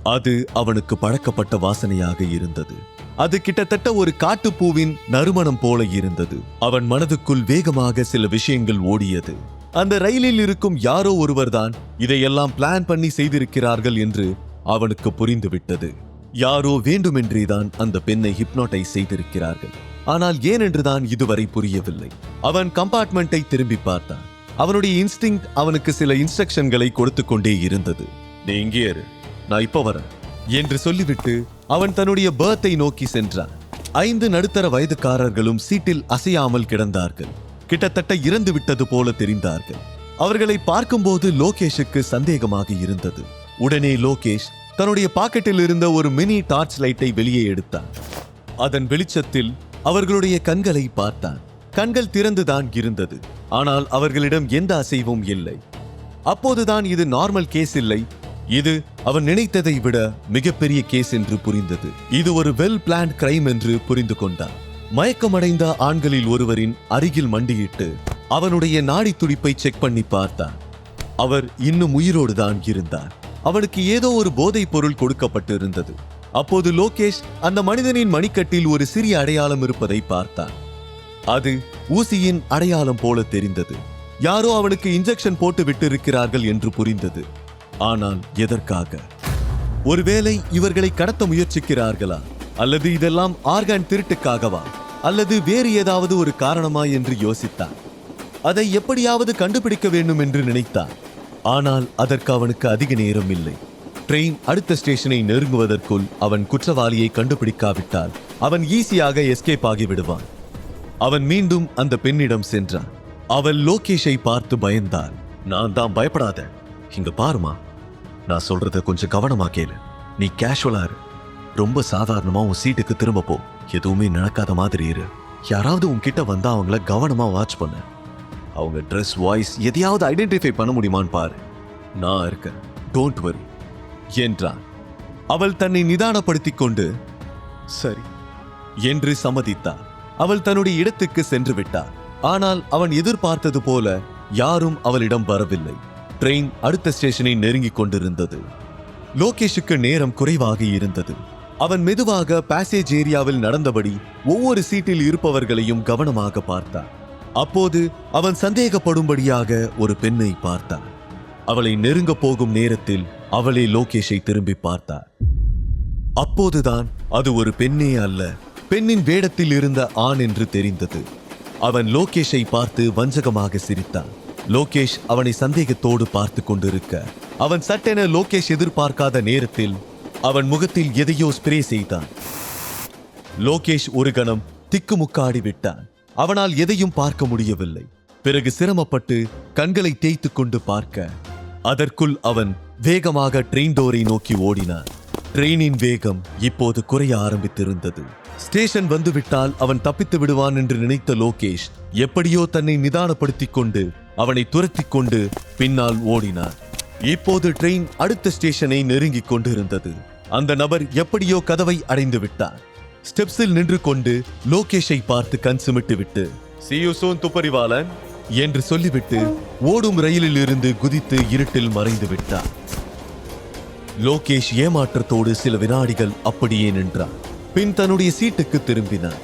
அது அவனுக்கு பழக்கப்பட்ட வாசனையாக இருந்தது. அது கிட்டத்தட்ட ஒரு காட்டுப்பூவின் நறுமணம் போல இருந்தது. அவன் மனதுக்குள் வேகமாக சில விஷயங்கள் ஓடியது. அந்த ரயிலில் இருக்கும் யாரோ ஒருவர்தான் இதையெல்லாம் பிளான் பண்ணி செய்திருக்கிறார்கள் என்று அவனுக்கு புரிந்துவிட்டது. யாரோ வேண்டுமென்றேதான் அந்த பெண்ணை ஹிப்னோடைஸ் செய்திருக்கிறார்கள். ஆனால் ஏனென்றுதான் இதுவரை புரியவில்லை. அவன் கம்பார்ட்மெண்ட்டை திரும்பி பார்த்தான். அவனுடைய இன்ஸ்டிங் அவனுக்கு சில இன்ஸ்ட்ரக்ஷன்களை கொடுத்து கொண்டே இருந்தது. நீ இங்கே இரு, நான் இப்ப வரேன் என்று சொல்லிவிட்டு அவன் தன்னுடைய பர்த்தை நோக்கி சென்றான். 5 நடுத்தர வயதுக்காரர்களும் சீட்டில் அசையாமல் கிடந்தார்கள். கிட்டத்தட்ட இறந்து விட்டது போல தெரிந்தார்கள். அவர்களை பார்க்கும்போது லோகேஷுக்கு சந்தேகமாக இருந்தது. உடனே லோகேஷ் தன்னுடைய பாக்கெட்டில் இருந்த ஒரு மினி டார்ச் லைட்டை வெளியே எடுத்தான். அதன் வெளிச்சத்தில் அவர்களுடைய கண்களை பார்த்தான். கண்கள் திறந்துதான் இருந்தது. ஆனால் அவர்களிடம் எந்த அசைவும் இல்லை. அப்போதுதான் இது நார்மல் கேஸ் இல்லை, இது அவன் நினைத்ததை விட மிகப்பெரிய கேஸ் என்று புரிந்தது. இது ஒரு வெல் பிளான்ட் கிரைம் என்று புரிந்து கொண்டான். மயக்கமடைந்த ஆண்களில் ஒருவரின் அருகில் மண்டியிட்டு அவனுடைய நாடி துடிப்பை செக் பண்ணி பார்த்தான். அவர் இன்னும் உயிரோடுதான் இருந்தார். அவனுக்கு ஏதோ ஒரு போதைப் பொருள் கொடுக்கப்பட்டு இருந்தது. அப்போது லோகேஷ் அந்த மனிதனின் மணிக்கட்டில் ஒரு சிறிய அடையாளம் இருப்பதை பார்த்தான். அது ஊசியின் அடையாளம் போல தெரிந்தது. யாரோ அவனுக்கு இன்ஜெக்ஷன் போட்டு விட்டிருக்கிறார்கள் என்று புரிந்தது. ஆனால் எதற்காக? ஒருவேளை இவர்களை கடத்த முயற்சிக்கிறார்களா? அல்லது இதெல்லாம் ஆர்கான் திருட்டுக்காகவா? அல்லது வேறு ஏதாவது ஒரு காரணமா என்று யோசித்தான். அதை எப்படியாவது கண்டுபிடிக்க வேண்டும் என்று நினைத்தான். ஆனால் அதற்கு அவனுக்கு அதிக நேரம் இல்லை. ட்ரெயின் அடுத்த ஸ்டேஷனை நெருங்குவதற்குள் அவன் குற்றவாளியை கண்டுபிடிக்காவிட்டால் அவன் ஈஸியாக எஸ்கேப் ஆகிவிடுவான். அவன் மீண்டும் அந்த பெண்ணிடம் சென்றான். அவள் லோகேஷை பார்த்து பயந்தாள். நான் தான் பயப்படாத, இங்க பாருமா, நான் சொல்றத கொஞ்சம் கவனமா கேளு. நீ கேஷுவலா இரு, ரொம்ப சாதாரணமா உன் சீட்டுக்கு திரும்ப போ, எதுவுமே நடக்காத மாதிரி இரு. யாராவது உன்கிட்ட வந்தா அவங்கள கவனமா வாட்ச் பண்ணு. அவங்க ட்ரெஸ், வாய்ஸ் எதையாவது ஐடென்டிஃபை பண்ண முடியுமான்னு பாரு. நான் இருக்கேன், டோன்ட் வரி என்றான். அவள் தன்னை நிதானப்படுத்திக் கொண்டு சரி என்று சம்மதித்தாள். அவள் தன்னுடைய இடத்துக்கு சென்று விட்டாள். ஆனால் அவன் எதிர்பார்த்தது போல யாரும் அவளிடம் வரவில்லை. ட்ரெயின் அடுத்த ஸ்டேஷனை நெருங்கிக் கொண்டிருந்தது. லோகேஷுக்கு நேரம் குறைவாக இருந்தது. அவன் மெதுவாக பேசேஜ் ஏரியாவில் நடந்தபடி ஒவ்வொரு சீட்டில் இருப்பவர்களையும் கவனமாக பார்த்தான். அப்போது அவன் சந்தேகப்படும்படியாக ஒரு பெண்ணை பார்த்தான். அவளை நெருங்க போகும் நேரத்தில் அவளே லோகேஷை திரும்பி பார்த்தார். அப்போதுதான் அது ஒரு பெண்ணே அல்ல, பெண்ணின் வேடத்தில் இருந்த ஆண் என்று தெரிந்தது. அவன் லோகேஷை பார்த்து வஞ்சகமாக சிரித்தான். லோகேஷ் அவனை சந்தேகத்தோடு பார்த்து கொண்டிருக்க அவன் சட்டென லோகேஷ் எதிர்பார்க்காத நேரத்தில் அவன் முகத்தில் எதையோ ஸ்ப்ரே செய்தான். லோகேஷ் ஒரு கணம் திக்குமுக்காடி விட்டான். அவனால் எதையும் பார்க்க முடியவில்லை. பிறகு சிரமப்பட்டு கண்களை தேய்த்து கொண்டு பார்க்க அதற்குள் அவன் வேகமாக ட்ரெயின் டோரை நோக்கி ஓடினான். ட்ரெயினின் வேகம் இப்போது குறைய ஆரம்பித்திருந்தது. ஸ்டேஷன் வந்துவிட்டால் அவன் தப்பித்து விடுவான் என்று நினைத்த லோகேஷ் எப்படியோ தன்னை நிதானப்படுத்திக் கொண்டு அவனை துரத்திக் கொண்டு பின்னால் ஓடினான். இப்போது ட்ரெயின் அடுத்த ஸ்டேஷனை நெருங்கிக் கொண்டிருந்தது. அந்த நபர் எப்படியோ கதவை அடைந்து விட்டார். ஸ்டெப்ஸில் நின்று கொண்டு லோகேஷை பார்த்து கண் சிமிட்டு விட்டு "See you soon, துப்பறிவாளன்" என்று சொல்லிவிட்டு ஓடும் ரயிலில் இருந்து குதித்து இருட்டில் மறைந்து விட்டார். லோகேஷ் ஏமாற்றத்தோடு சில வினாடிகள் அப்படியே நின்றான். பின் தன்னுடைய சீட்டுக்கு திரும்பினான்.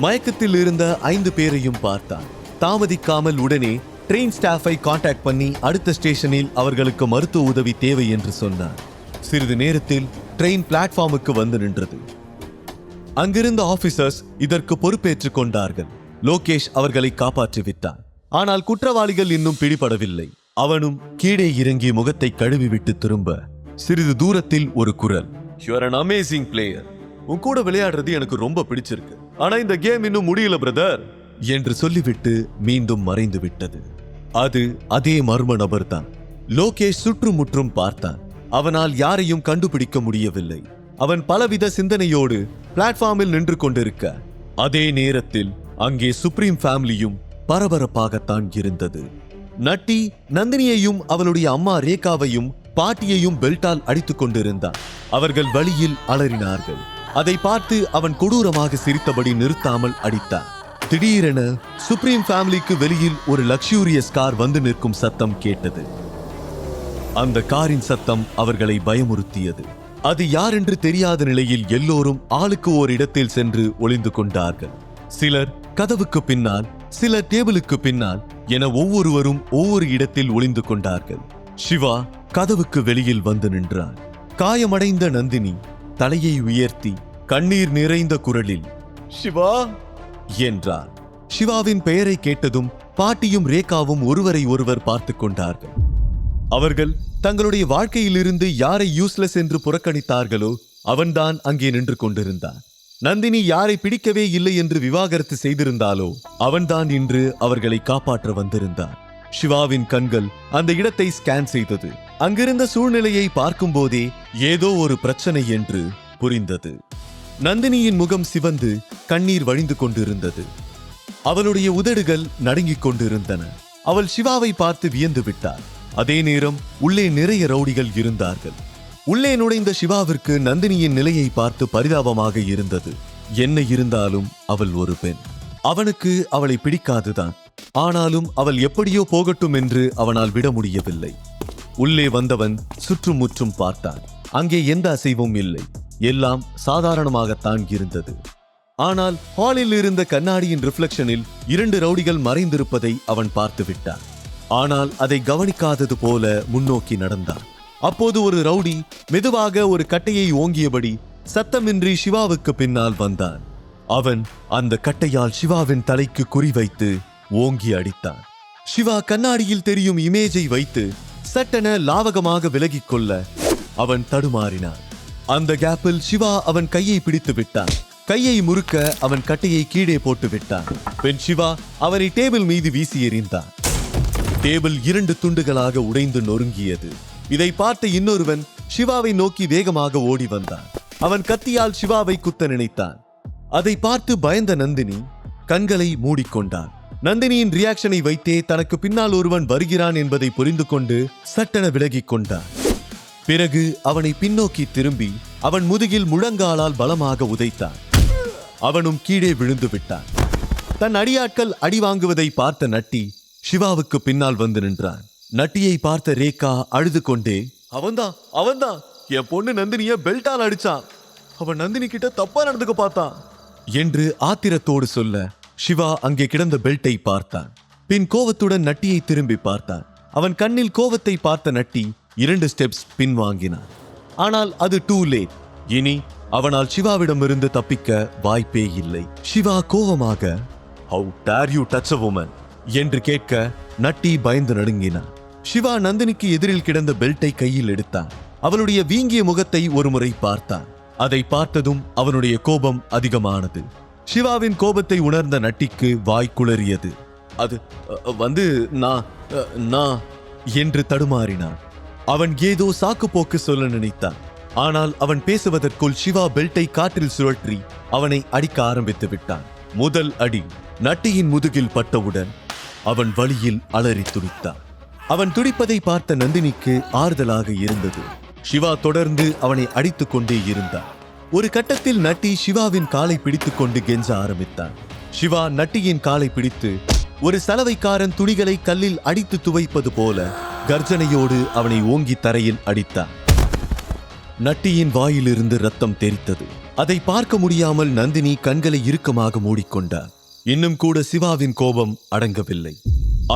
மயக்கத்தில் இருந்த 5 பேரையும் பார்த்தான். தாமதிக்காமல் உடனே ட்ரெயின் ஸ்டாஃபை கான்டாக்ட் பண்ணி அடுத்த ஸ்டேஷனில் அவர்களுக்கு மருத்துவ உதவி தேவை என்று சொன்னார். சிறிது நேரத்தில் ட்ரெயின் பிளாட்ஃபார்முக்கு வந்து நின்றது. அங்கிருந்த ஆபீசர்ஸ் இதற்கு பொறுப்பேற்றுக் கொண்டார்கள். லோகேஷ் அவர்களை காப்பாற்றிவிட்டான். ஆனால் குற்றவாளிகள் இன்னும் பிடிபடவில்லை. அவனும் கீழே இறங்கி முகத்தை கழுவிவிட்டு திரும்ப சிறிது தூரத்தில் ஒரு குரல், "You are an amazing player. உன் கூட விளையாடுறது எனக்கு ரொம்ப பிடிச்சிருக்கு. ஆனா இந்த கேம் இன்னும் முடியல பிரதர்" என்று சொல்லிவிட்டு மீண்டும் மறைந்து விட்டது. அது அதே மர்ம நபர் தான். லோகேஷ் சுற்றுமுற்றும் பார்த்தான். அவனால் யாரையும் கண்டுபிடிக்க முடியவில்லை. அவன் பலவித சிந்தனையோடு பிளாட்ஃபார்மில் நின்று கொண்டிருக்க அதே நேரத்தில் அங்கே சுப்ரீம் ஃபேமிலியும் பரபரப்பாகத்தான் இருந்தது. நட்டி நந்தினியையும் அவளுடைய அம்மா ரேகாவையும் பாட்டியையும் பெல்ட்டால் அடித்துக் கொண்டிருந்தார். அவர்கள் வழியில் அலறினார்கள். அதை பார்த்து அவன் கொடூரமாக சிரித்தபடி நிறுத்தாமல் அடித்தார். திடீரென சுப்ரீம் ஃபேமிலிக்கு வெளியில் ஒரு லக்ஸூரியஸ் கார் வந்து நிற்கும் சத்தம் கேட்டது. அந்த காரின் சத்தம் அவர்களை பயமுறுத்தியது. அது யார் என்று தெரியாத நிலையில் எல்லோரும் ஆளுக்கு ஓர் இடத்தில் சென்று ஒளிந்து கொண்டார்கள். சிலர் கதவுக்கு பின்னால், சிலர் டேபிளுக்கு பின்னால் என ஒவ்வொருவரும் ஒவ்வொரு இடத்தில் ஒளிந்து கொண்டார்கள். சிவா கதவுக்கு வெளியில் வந்து நின்றான். காயமடைந்த நந்தினி தலையை உயர்த்தி கண்ணீர் நிறைந்த குரலில் சிவா என்றார். சிவாவின் பெயரை கேட்டதும் பாட்டியும் ரேகாவும் ஒருவரை ஒருவர் பார்த்து கொண்டார்கள். அவர்கள் தங்களுடைய வாழ்க்கையிலிருந்து யாரை யூஸ்லெஸ் என்று புறக்கணித்தார்களோ அவன்தான் அங்கே நின்று கொண்டிருந்தான். நந்தினி யாரை பிடிக்கவே இல்லை என்று விவாகரத்து செய்திருந்தாலோ அவன்தான் இன்று அவர்களை காப்பாற்ற வந்திருந்தான். சிவாவின் கண்கள் அந்த இடத்தை ஸ்கேன் செய்தது. அங்கிருந்த சூழ்நிலையை பார்க்கும் போதே ஏதோ ஒரு பிரச்சனை என்று புரிந்தது. நந்தினியின் முகம் சிவந்து கண்ணீர் வழிந்து கொண்டிருந்தது. அவளுடைய உதடுகள் நடுங்கிக் கொண்டிருந்தன. அவள் சிவாவை பார்த்து வியந்து விட்டாள். அதே நேரம் உள்ளே நிறைய ரவுடிகள் இருந்தார்கள். உள்ளே நுழைந்த சிவாவிற்கு நந்தினியின் நிலையை பார்த்து பரிதாபமாக இருந்தது. என்ன இருந்தாலும் அவள் ஒரு பெண். அவனுக்கு அவளை பிடிக்காதுதான். ஆனாலும் அவள் எப்படியோ போகட்டும் என்று அவனால் விட முடியவில்லை. உள்ளே வந்தவன் சுற்றும் முற்றும் பார்த்தான். அங்கே எந்த அசைவும் இல்லை. எல்லாம் சாதாரணமாகத்தான் இருந்தது. ஆனால் ஹாலில் இருந்த கண்ணாடியின் ரிஃப்ளெக்ஷனில் 2 ரவுடிகள் மறைந்திருப்பதை அவன் பார்த்து விட்டான். ஆனால் அதை கவனிக்காதது போல முன்னோக்கி நடந்தான். அப்போது ஒரு ரவுடி மெதுவாக ஒரு கட்டையை ஓங்கியபடி சத்தமின்றி சிவாவுக்கு பின்னால் வந்தான். அவன் அந்த கட்டையால் சிவாவின் தலைக்கு குறிவைத்து ஓங்கி அடித்தான். சிவா கண்ணாடியில் தெரியும் இமேஜை வைத்து சட்டென லாவகமாக விலகிக் கொள்ள அவன் தடுமாறினான். அந்த கேப்பில் சிவா அவன் கையை பிடித்து விட்டான். கையை முறுக்க அவன் கட்டையை கீழே போட்டு விட்டான். பின் சிவா அவனை டேபிள் மீது வீசி எறிந்தான். டேபிள் 2 துண்டுகளாக உடைந்து நொறுங்கியது. இதை பார்த்த இன்னொருவன் சிவாவை நோக்கி வேகமாக ஓடி வந்தான். அவன் கத்தியால் சிவாவை குத்த நினைத்தான். அதை பார்த்து பயந்த நந்தினி கண்களை மூடிக்கொண்டான். நந்தினியின் ரியாக்ஷனை வைத்தே தனக்கு பின்னால் ஒருவன் வருகிறான் என்பதை புரிந்து கொண்டு சட்டென விலகிக் கொண்டான். பிறகு அவனை பின்னோக்கி திரும்பி அவன் முதுகில் முழங்காலால் பலமாக உதைத்தான். அவனும் கீழே விழுந்து விட்டான். தன் அடியாட்கள் அடி வாங்குவதை பார்த்த நட்டி சிவாவுக்கு பின்னால் வந்து நின்றான். நட்டியை பார்த்த ரேகா அழுது கொண்டே அவன்தான் என் பொண்ணு நந்தினிய பெல்ட்டால் அடிச்சான். அவன் நந்தினி கிட்ட தப்பா நடந்துக்க பார்த்தான் என்று ஆத்திரத்தோடு சொல்ல சிவா அங்கே கிடந்த பெல்ட்டை பார்த்தான். பின் கோவத்துடன் நட்டியை திரும்பி பார்த்தான். அவன் கண்ணில் கோவத்தை பார்த்த நட்டி 2 ஸ்டெப்ஸ் பின்வாங்கினான். ஆனால் அது டூ லேட். இனி அவனால் சிவாவிடமிருந்து தப்பிக்க வாய்ப்பே இல்லை. சிவா கோவமாக "How dare you touch a woman?" என்று கேட்க நட்டி பயந்து நடுங்கினான். சிவா நந்தினிக்கு எதிரில் கிடந்த பெல்ட்டை கையில் எடுத்தான். அவளுடைய வீங்கிய முகத்தை ஒருமுறை பார்த்தான். அதை பார்த்ததும் அவனுடைய கோபம் அதிகமானது. சிவாவின் கோபத்தை உணர்ந்த நட்டிக்கு வாய் குளறியது. அது நான் என்று தடுமாறினான். அவன் ஏதோ சாக்கு போக்கு சொல்ல நினைத்தான். ஆனால் அவன் பேசுவதற்குள் சிவா பெல்ட்டை காற்றில் சுழற்றி அவனை அடிக்க ஆரம்பித்து விட்டான். முதல் அடி நட்டியின் முதுகில் பட்டவுடன் அவன் வலியில் அலறி துடித்தான். அவன் துடிப்பதை பார்த்த நந்தினிக்கு ஆறுதலாக இருந்தது. சிவா தொடர்ந்து அவனை அடித்துக் கொண்டே இருந்தான். ஒரு கட்டத்தில் நட்டி சிவாவின் காலை பிடித்துக் கொண்டு கெஞ்ச ஆரம்பித்தான். சிவா நட்டியின் காலை பிடித்து ஒரு சலவைக்காரன் துணிகளை கல்லில் அடித்து துவைப்பது போல கர்ஜனையோடு அவனை ஓங்கி தரையில் அடித்தான். நட்டியின் வாயிலிருந்து ரத்தம் தெரித்தது. அதை பார்க்க முடியாமல் நந்தினி கண்களை இறுக்கமாக மூடிக்கொண்டார். இன்னும் கூட சிவாவின் கோபம் அடங்கவில்லை.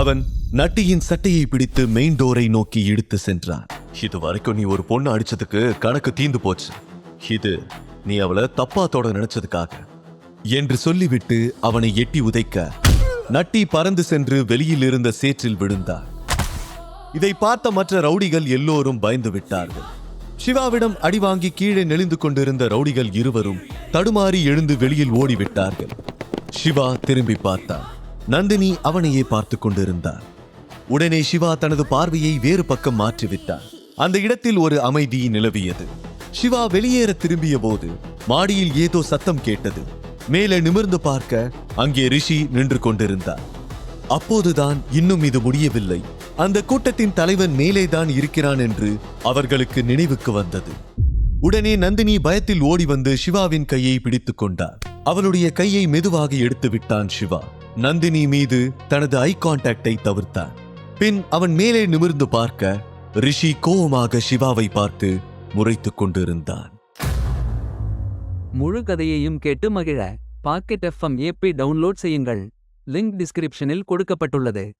அவன் நட்டியின் சட்டையை பிடித்து மெயின் டோரை நோக்கி இழுத்து சென்றான். இது வரைக்கும் நீ ஒரு பொண்ணு அடிச்சதுக்கு கணக்கு தீந்து போச்சு. இது நீ அவளை தப்பா தொட நினைச்சதுக்காக என்று சொல்லிவிட்டு அவனை எட்டி உதைக்க நட்டி பறந்து சென்று வெளியில் இருந்த சேற்றில் விழுந்தார். இதை பார்த்த மற்ற ரவுடிகள் எல்லோரும் பயந்து விட்டார்கள். சிவாவிடம் அடி வாங்கி கீழே நெளிந்து கொண்டிருந்த ரவுடிகள் இருவரும் தடுமாறி எழுந்து வெளியில் ஓடிவிட்டார்கள். சிவா திரும்பி பார்த்தான். நந்தினி அவனையே பார்த்து கொண்டிருந்தார். உடனே சிவா தனது பார்வையை வேறு பக்கம் மாற்றிவிட்டார். அந்த இடத்தில் ஒரு அமைதி நிலவியது. சிவா வெளியேற திரும்பிய போது மாடியில் ஏதோ சத்தம் கேட்டது. மேலே நிமிர்ந்து பார்க்க அங்கே ரிஷி நின்று கொண்டிருந்தார். அப்போதுதான் இன்னும் இது முடியவில்லை, அந்த கூட்டத்தின் தலைவன் மேலேதான் இருக்கிறான் என்று அவர்களுக்கு நினைவுக்கு வந்தது. உடனே நந்தினி பயத்தில் ஓடி வந்து சிவாவின் கையை பிடித்துக் கொண்டார். அவளுடைய கையை மெதுவாக எடுத்து விட்டான் சிவா. நந்தினி மீது தனது ஐ கான்டாக்டை தவிர்த்தான். பின் அவன் மேலே நிமிர்ந்து பார்க்க ரிஷி கோவமாக சிவாவை பார்த்து முறைத்துக் கொண்டிருந்தான். முழு கதையையும் கேட்டு மகிழ பாக்கெட் FM ஏபி டவுன்லோட் செய்யுங்கள். லிங்க் டிஸ்கிரிப்ஷனில் கொடுக்கப்பட்டுள்ளது.